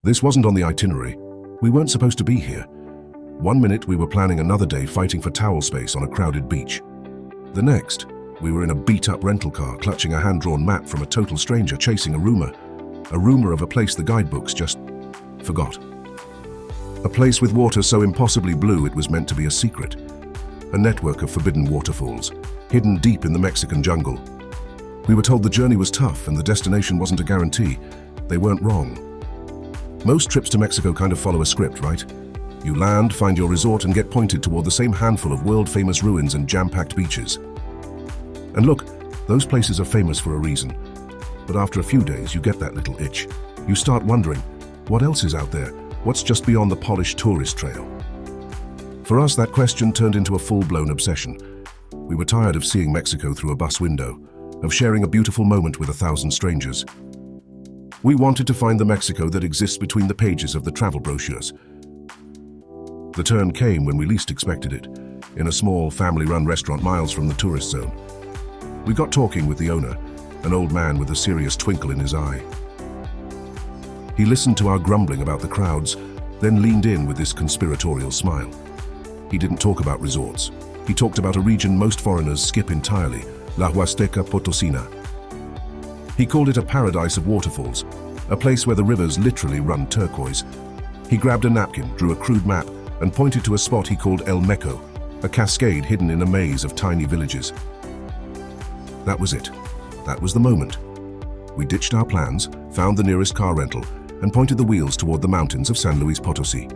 This wasn't on the itinerary. We weren't supposed to be here. One minute we were planning another day fighting for towel space on a crowded beach. The next, we were in a beat-up rental car clutching a hand-drawn map from a total stranger chasing a rumor of a place the guidebooks just forgot. A place with water so impossibly blue it was meant to be a secret. A network of forbidden waterfalls, hidden deep in the Mexican jungle. We were told the journey was tough and the destination wasn't a guarantee. They weren't wrong. Most trips to Mexico kind of follow a script, right? You land, find your resort, and get pointed toward the same handful of world-famous ruins and jam-packed beaches. And look, those places are famous for a reason. But after a few days, you get that little itch. You start wondering, what else is out there? What's just beyond the polished tourist trail? For us, that question turned into a full-blown obsession. We were tired of seeing Mexico through a bus window, of sharing a beautiful moment with 1,000 strangers. We wanted to find the Mexico that exists between the pages of the travel brochures. The turn came when we least expected it, in a small, family-run restaurant miles from the tourist zone. We got talking with the owner, an old man with a serious twinkle in his eye. He listened to our grumbling about the crowds, then leaned in with this conspiratorial smile. He didn't talk about resorts. He talked about a region most foreigners skip entirely, La Huasteca Potosina. He called it a paradise of waterfalls, a place where the rivers literally run turquoise. He grabbed a napkin, drew a crude map, and pointed to a spot he called El Meco, a cascade hidden in a maze of tiny villages. That was it. That was the moment. We ditched our plans, found the nearest car rental, and pointed the wheels toward the mountains of San Luis Potosí.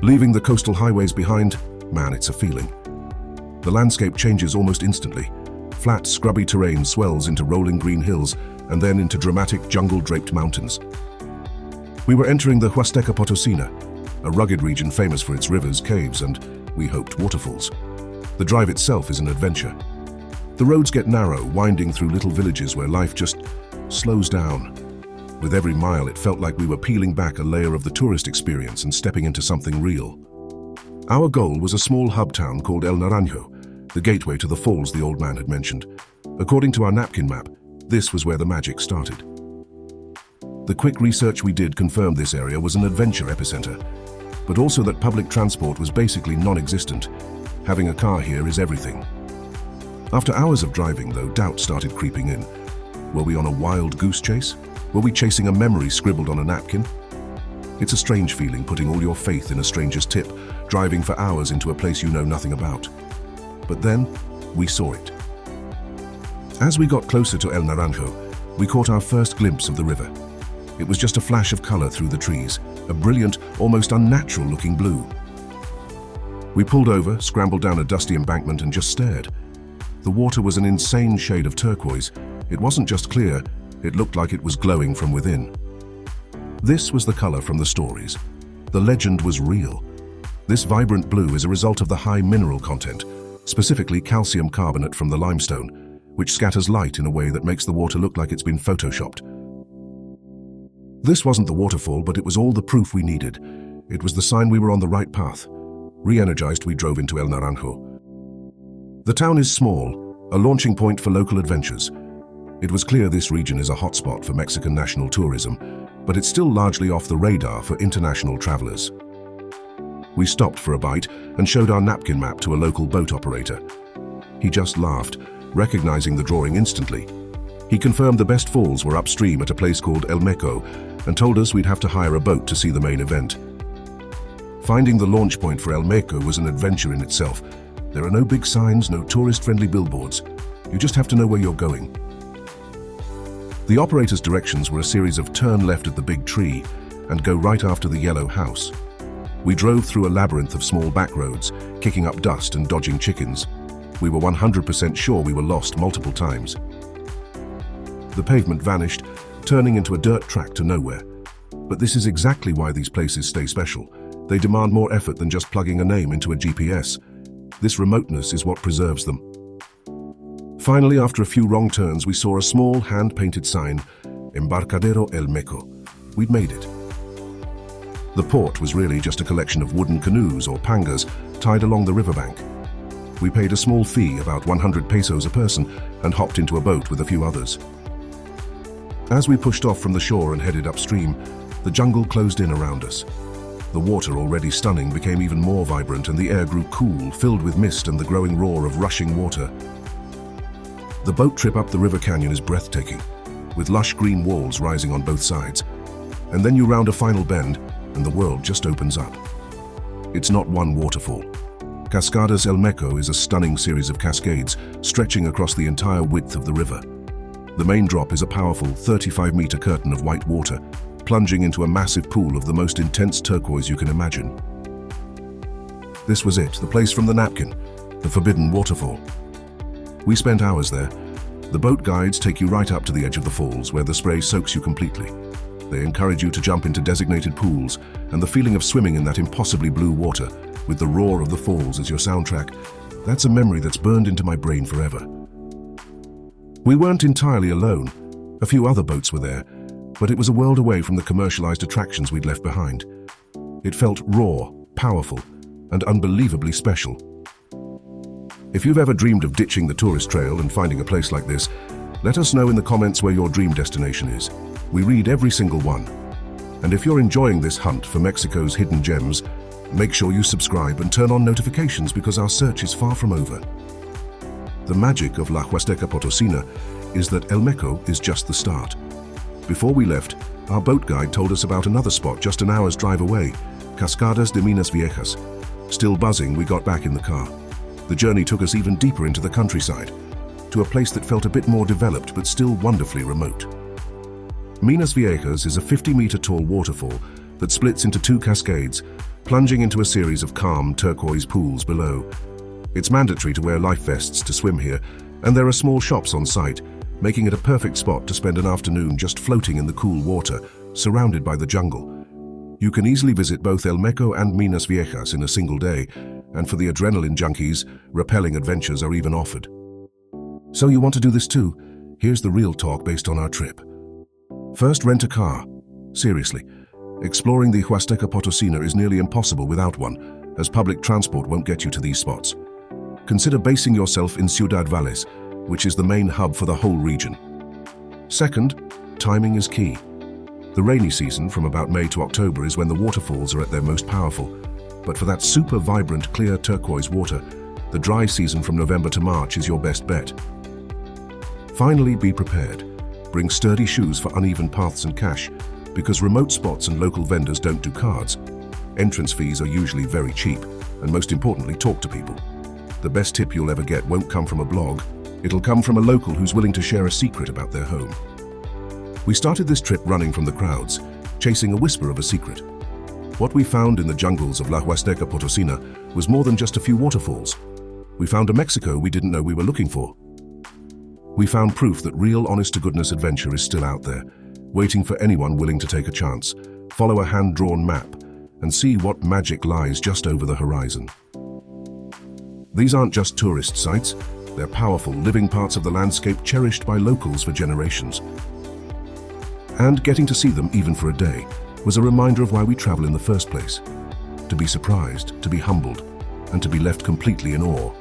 Leaving the coastal highways behind, man, it's a feeling. The landscape changes almost instantly. Flat, scrubby terrain swells into rolling green hills and then into dramatic jungle-draped mountains. We were entering the Huasteca Potosina, a rugged region famous for its rivers, caves, and, we hoped, waterfalls. The drive itself is an adventure. The roads get narrow, winding through little villages where life just slows down. With every mile, it felt like we were peeling back a layer of the tourist experience and stepping into something real. Our goal was a small hub town called El Naranjo, the gateway to the falls the old man had mentioned. According to our napkin map, this was where the magic started. The quick research we did confirmed this area was an adventure epicenter, but also that public transport was basically non-existent. Having a car here is everything. After hours of driving, though, doubt started creeping in. Were we on a wild goose chase? Were we chasing a memory scribbled on a napkin? It's a strange feeling putting all your faith in a stranger's tip, driving for hours into a place you know nothing about. But then, we saw it. As we got closer to El Naranjo, we caught our first glimpse of the river. It was just a flash of color through the trees, a brilliant, almost unnatural-looking blue. We pulled over, scrambled down a dusty embankment, and just stared. The water was an insane shade of turquoise. It wasn't just clear, it looked like it was glowing from within. This was the color from the stories. The legend was real. This vibrant blue is a result of the high mineral content, specifically calcium carbonate from the limestone, which scatters light in a way that makes the water look like it's been photoshopped. This wasn't the waterfall, but it was all the proof we needed. It was the sign we were on the right path. Re-energized, we drove into El Naranjo. The town is small, a launching point for local adventures. It was clear this region is a hotspot for Mexican national tourism, but it's still largely off the radar for international travelers. We stopped for a bite and showed our napkin map to a local boat operator. He just laughed, recognizing the drawing instantly. He confirmed the best falls were upstream at a place called El Meco and told us we'd have to hire a boat to see the main event. Finding the launch point for El Meco was an adventure in itself. There are no big signs, no tourist-friendly billboards. You just have to know where you're going. The operator's directions were a series of turn left at the big tree and go right after the yellow house. We drove through a labyrinth of small back roads, kicking up dust and dodging chickens. We were 100% sure we were lost multiple times. The pavement vanished, turning into a dirt track to nowhere. But this is exactly why these places stay special. They demand more effort than just plugging a name into a GPS. This remoteness is what preserves them. Finally, after a few wrong turns, we saw a small hand-painted sign, Embarcadero El Meco. We'd made it. The port was really just a collection of wooden canoes or pangas tied along the riverbank. We paid a small fee, about 100 pesos a person, and hopped into a boat with a few others. As we pushed off from the shore and headed upstream, The jungle closed in around us. The water, already stunning, became even more vibrant and the air grew cool, filled with mist and the growing roar of rushing water. The boat trip up the river canyon is breathtaking, with lush green walls rising on both sides. And then you round a final bend and the world just opens up. It's not one waterfall. Cascadas El Meco is a stunning series of cascades stretching across the entire width of the river. The main drop is a powerful 35-meter curtain of white water, plunging into a massive pool of the most intense turquoise you can imagine. This was it, the place from the napkin, the forbidden waterfall. We spent hours there. The boat guides take you right up to the edge of the falls, where the spray soaks you completely. They encourage you to jump into designated pools, and the feeling of swimming in that impossibly blue water, with the roar of the falls as your soundtrack, that's a memory that's burned into my brain forever. We weren't entirely alone. A few other boats were there, but it was a world away from the commercialized attractions we'd left behind. It felt raw, powerful, and unbelievably special. If you've ever dreamed of ditching the tourist trail and finding a place like this, let us know in the comments where your dream destination is. We read every single one. And if you're enjoying this hunt for Mexico's hidden gems, make sure you subscribe and turn on notifications because our search is far from over. The magic of La Huasteca Potosina is that El Meco is just the start. Before we left, our boat guide told us about another spot just an hour's drive away, Cascadas de Minas Viejas. Still buzzing, we got back in the car. The journey took us even deeper into the countryside, to a place that felt a bit more developed but still wonderfully remote. Minas Viejas is a 50-meter tall waterfall that splits into two cascades, plunging into a series of calm turquoise pools below. It's mandatory to wear life vests to swim here, and there are small shops on site, making it a perfect spot to spend an afternoon just floating in the cool water, surrounded by the jungle. You can easily visit both El Meco and Minas Viejas in a single day, and for the adrenaline junkies, rappelling adventures are even offered. So you want to do this too? Here's the real talk based on our trip. First, rent a car. Seriously, exploring the Huasteca Potosina is nearly impossible without one, as public transport won't get you to these spots. Consider basing yourself in Ciudad Valles, which is the main hub for the whole region. Second, timing is key. The rainy season from about May to October is when the waterfalls are at their most powerful, but for that super vibrant clear turquoise water, the dry season from November to March is your best bet. Finally, be prepared. Bring sturdy shoes for uneven paths and cash, because remote spots and local vendors don't do cards. Entrance fees are usually very cheap, and most importantly, talk to people. The best tip you'll ever get won't come from a blog. It'll come from a local who's willing to share a secret about their home. We started this trip running from the crowds, chasing a whisper of a secret. What we found in the jungles of La Huasteca Potosina was more than just a few waterfalls. We found a Mexico we didn't know we were looking for. We found proof that real honest-to-goodness adventure is still out there, waiting for anyone willing to take a chance, follow a hand-drawn map, and see what magic lies just over the horizon. These aren't just tourist sites. They're powerful, living parts of the landscape cherished by locals for generations. And getting to see them, even for a day, was a reminder of why we travel in the first place. To be surprised, to be humbled, and to be left completely in awe.